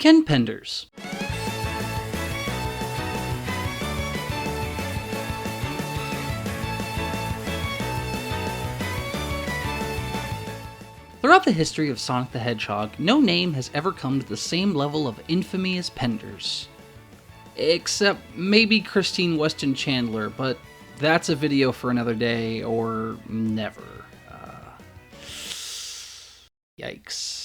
Ken Penders. Throughout the history of Sonic the Hedgehog, no name has ever come to the same level of infamy as Penders. Except maybe Christine Weston Chandler, but that's a video for another day, or never. Yikes.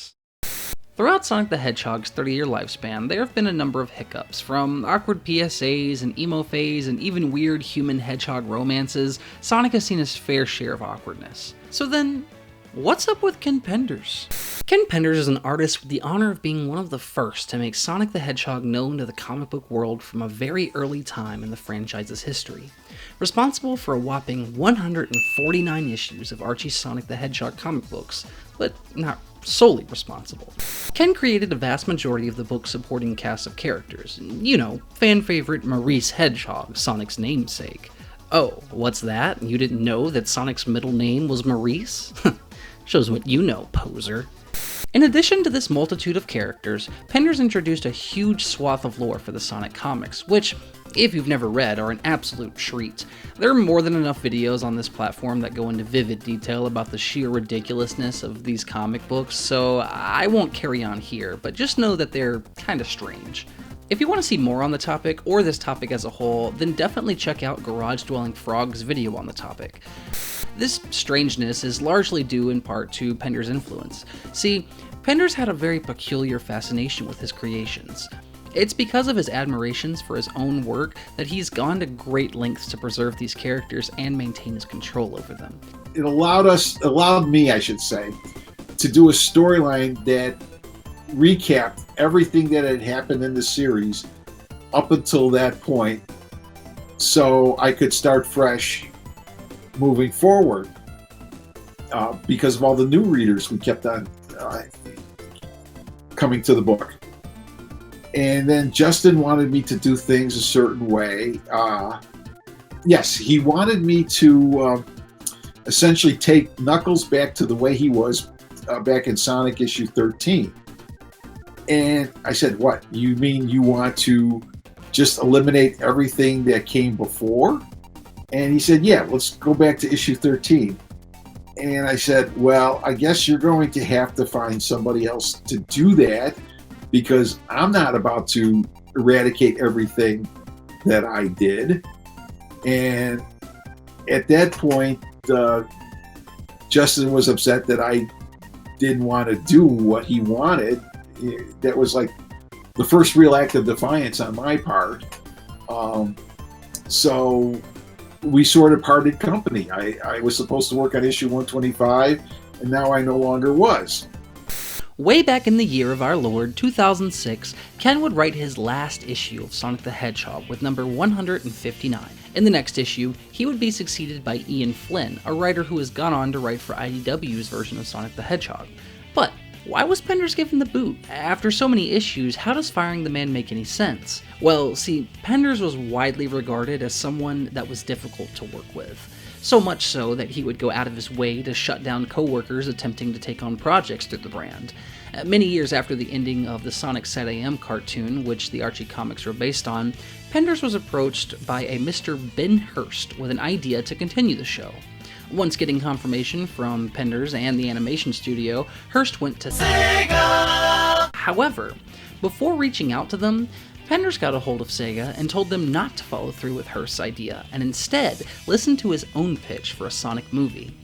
Throughout Sonic the Hedgehog's 30-year lifespan, there have been a number of hiccups, from awkward PSAs, an emo phase, and even weird human-hedgehog romances. Sonic has seen his fair share of awkwardness. So then, what's up with Ken Penders? Ken Penders is an artist with the honor of being one of the first to make Sonic the Hedgehog known to the comic book world from a very early time in the franchise's history. Responsible for a whopping 149 issues of Archie's Sonic the Hedgehog comic books, but not solely responsible. Ken created a vast majority of the book's supporting cast of characters. You know, fan favorite Maurice Hedgehog, Sonic's namesake. Oh, what's that? You didn't know that Sonic's middle name was Maurice? Shows what you know, poser. In addition to this multitude of characters, Penders introduced a huge swath of lore for the Sonic comics, which, if you've never read, are an absolute treat. There are more than enough videos on this platform that go into vivid detail about the sheer ridiculousness of these comic books, so I won't carry on here, but just know that they're kinda strange. If you want to see more on the topic, or this topic as a whole, then definitely check out Garage Dwelling Frog's video on the topic. This strangeness is largely due in part to Penders' influence. See, Penders had a very peculiar fascination with his creations. It's because of his admirations for his own work that he's gone to great lengths to preserve these characters and maintain his control over them. It allowed me, I should say, to do a storyline that recapped everything that had happened in the series up until that point, so I could start fresh moving forward, because of all the new readers we kept on coming to the book. And then Justin wanted me to do things a certain way. Yes, he wanted me to essentially take Knuckles back to the way he was back in Sonic issue 13. And I said, what? You mean you want to just eliminate everything that came before? And he said, yeah, let's go back to issue 13. And I said, well, I guess you're going to have to find somebody else to do that, because I'm not about to eradicate everything that I did. And at that point, Justin was upset that I didn't want to do what he wanted. That was like the first real act of defiance on my part. So we sort of parted company. I was supposed to work on issue 125, and now I no longer was. Way back in the year of our Lord, 2006, Ken would write his last issue of Sonic the Hedgehog with number 159. In the next issue, he would be succeeded by Ian Flynn, a writer who has gone on to write for IDW's version of Sonic the Hedgehog. But why was Penders given the boot? After so many issues, how does firing the man make any sense? Well, see, Penders was widely regarded as someone that was difficult to work with. So much so that he would go out of his way to shut down co-workers attempting to take on projects through the brand. Many years after the ending of the Sonic SatAM cartoon, which the Archie comics were based on, Penders was approached by a Mr. Ben Hurst with an idea to continue the show. Once getting confirmation from Penders and the animation studio, Hurst went to Sega! However, before reaching out to them, Penders got a hold of Sega and told them not to follow through with Hurst's idea, and instead listen to his own pitch for a Sonic movie.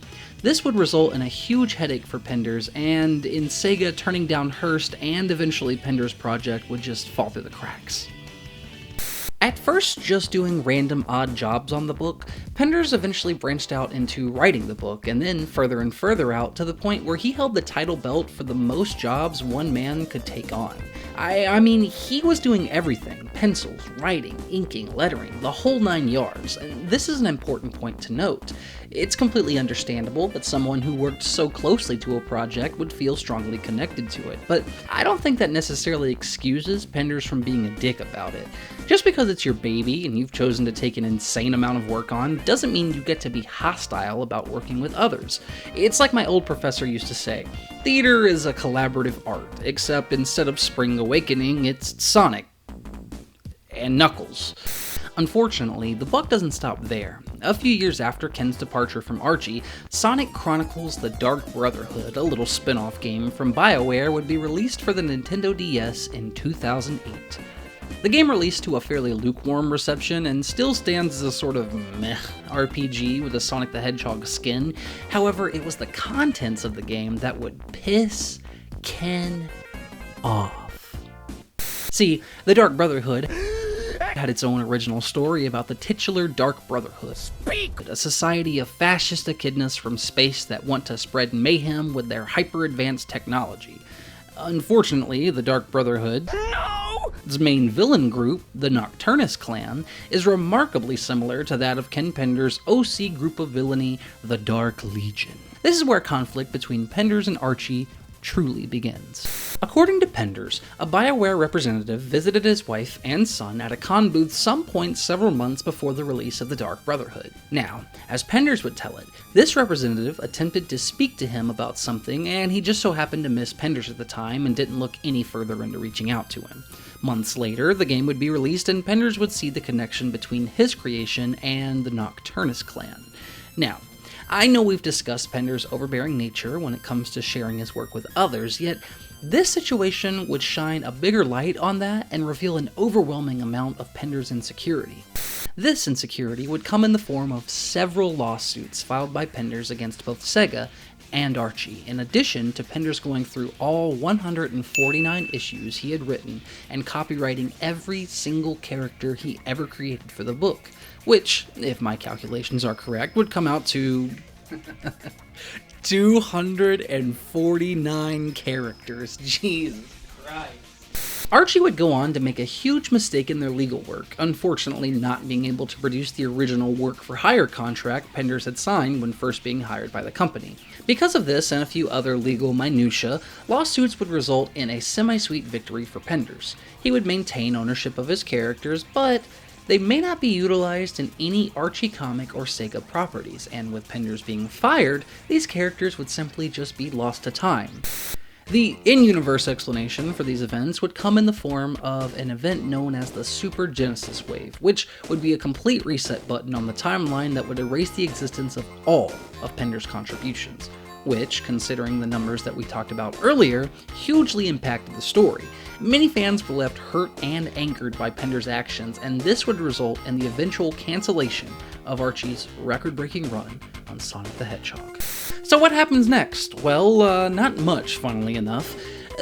This would result in a huge headache for Penders, and in Sega turning down Hurst and eventually Penders' project would just fall through the cracks. At first just doing random odd jobs on the book, Penders eventually branched out into writing the book, and then further and further out to the point where he held the title belt for the most jobs one man could take on. I mean, he was doing everything: pencils, writing, inking, lettering, the whole 9 yards. And this is an important point to note. It's completely understandable that someone who worked so closely to a project would feel strongly connected to it, but I don't think that necessarily excuses Penders from being a dick about it. Just because it's your baby and you've chosen to take an insane amount of work on doesn't mean you get to be hostile about working with others. It's like my old professor used to say, theater is a collaborative art, except instead of Spring Awakening, it's Sonic and Knuckles. Unfortunately, the buck doesn't stop there. A few years after Ken's departure from Archie, Sonic Chronicles The Dark Brotherhood, a little spin-off game from BioWare, would be released for the Nintendo DS in 2008. The game released to a fairly lukewarm reception and still stands as a sort of meh RPG with a Sonic the Hedgehog skin. However, it was the contents of the game that would piss Ken off. See, the Dark Brotherhood had its own original story about the titular Dark Brotherhood, a society of fascist echidnas from space that want to spread mayhem with their hyper-advanced technology. Unfortunately, the Dark Brotherhood's main villain group, the Nocturnus clan, is remarkably similar to that of Ken Penders' OC group of villainy, the Dark Legion. This is where conflict between Penders and Archie truly begins. According to Penders, a BioWare representative visited his wife and son at a con booth some point several months before the release of the Dark Brotherhood. Now, as Penders would tell it, this representative attempted to speak to him about something, and he just so happened to miss Penders at the time and didn't look any further into reaching out to him. Months later, the game would be released and Penders would see the connection between his creation and the Nocturnus clan. Now, I know we've discussed Penders' overbearing nature when it comes to sharing his work with others, yet this situation would shine a bigger light on that and reveal an overwhelming amount of Penders' insecurity. This insecurity would come in the form of several lawsuits filed by Penders against both Sega and Archie, in addition to Penders going through all 149 issues he had written and copywriting every single character he ever created for the book, which, if my calculations are correct, would come out to 249 characters. Jesus Christ. Archie would go on to make a huge mistake in their legal work, unfortunately not being able to produce the original work-for-hire contract Penders had signed when first being hired by the company. Because of this and a few other legal minutiae, lawsuits would result in a semi-sweet victory for Penders. He would maintain ownership of his characters, but they may not be utilized in any Archie comic or Sega properties, and with Penders being fired, these characters would simply just be lost to time. The in-universe explanation for these events would come in the form of an event known as the Super Genesis Wave, which would be a complete reset button on the timeline that would erase the existence of all of Penders' contributions, which, considering the numbers that we talked about earlier, hugely impacted the story. Many fans were left hurt and angered by Penders' actions, and this would result in the eventual cancellation of Archie's record-breaking run on Sonic the Hedgehog. So what happens next? Well, not much, funnily enough.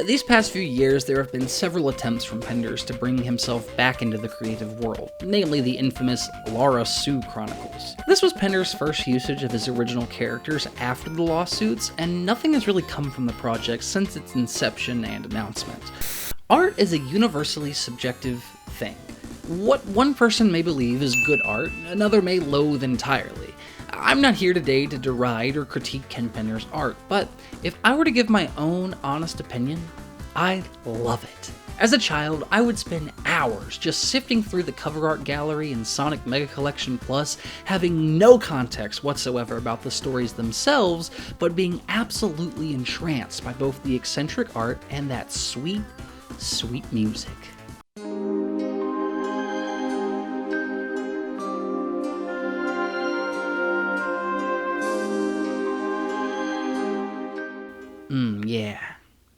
These past few years, there have been several attempts from Penders to bring himself back into the creative world, namely the infamous Lara Sue Chronicles. This was Penders' first usage of his original characters after the lawsuits, and nothing has really come from the project since its inception and announcement. Art is a universally subjective thing. What one person may believe is good art, another may loathe entirely. I'm not here today to deride or critique Ken Penders' art, but if I were to give my own honest opinion, I love it. As a child, I would spend hours just sifting through the cover art gallery in Sonic Mega Collection Plus, having no context whatsoever about the stories themselves, but being absolutely entranced by both the eccentric art and that sweet, sweet music.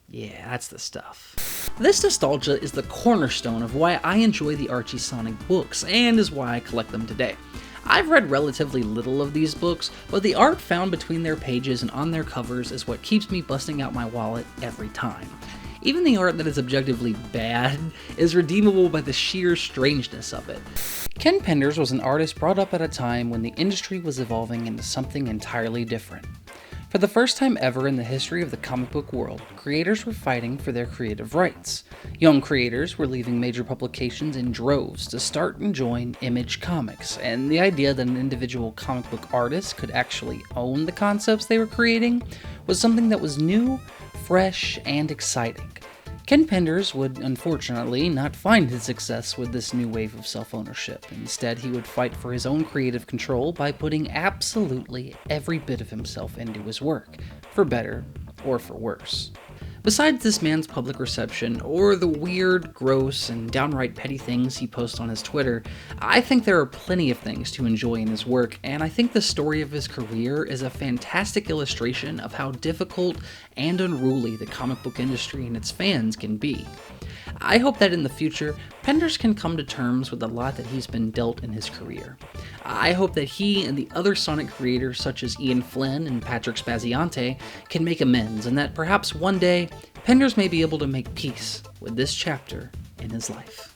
Yeah, that's the stuff. This nostalgia is the cornerstone of why I enjoy the Archie Sonic books, and is why I collect them today. I've read relatively little of these books, but the art found between their pages and on their covers is what keeps me busting out my wallet every time. Even the art that is objectively bad is redeemable by the sheer strangeness of it. Ken Penders was an artist brought up at a time when the industry was evolving into something entirely different. For the first time ever in the history of the comic book world, creators were fighting for their creative rights. Young creators were leaving major publications in droves to start and join Image Comics, and the idea that an individual comic book artist could actually own the concepts they were creating was something that was new, fresh, and exciting. Ken Penders would unfortunately not find his success with this new wave of self-ownership. Instead, he would fight for his own creative control by putting absolutely every bit of himself into his work, for better or for worse. Besides this man's public reception, or the weird, gross, and downright petty things he posts on his Twitter, I think there are plenty of things to enjoy in his work, and I think the story of his career is a fantastic illustration of how difficult and unruly the comic book industry and its fans can be. I hope that in the future, Penders can come to terms with a lot that he's been dealt in his career. I hope that he and the other Sonic creators such as Ian Flynn and Patrick Spaziante can make amends, and that perhaps one day, Penders may be able to make peace with this chapter in his life.